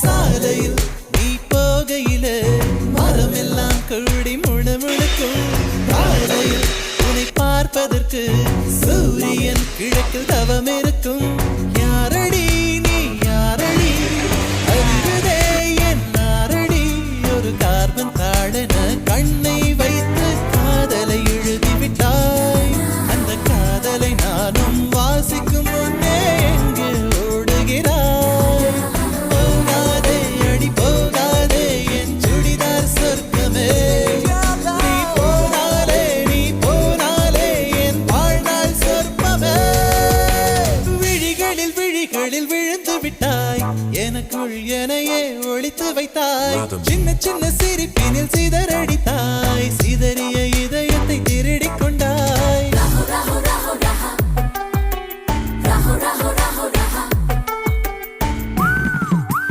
சாலையில் நீ போகையில மரமெல்லாம் கூடி முழுமுழுக்கும் காலையில் உன்னை பார்ப்பதற்கு சூரியன் கிழக்கில் தவம் இருக்கும் யாரடி நீ யாரடி அறிவதே என் நாரடி ஒரு கார்பன் தாழன கண்ணை வைத்து காதலை எழுதிவிட்டாய் அந்த காதலை நானும் வாசிக்கும் முன்னே எங்கே ஓடுகிறாய் போகாதே அடி போகாதே என் சுடிதார் சொர்க்கமே நீ போனாலே என் வாழ்நாள் சொர்ப்பமே விழிகளில் விழிகளில் விழுந்து விட்டாய் எனக்குள் எனையே ஒளித்து வைத்தாய் சின்ன சின்ன சிரிப்பினில் சிதறடித்தாய் சிதறிய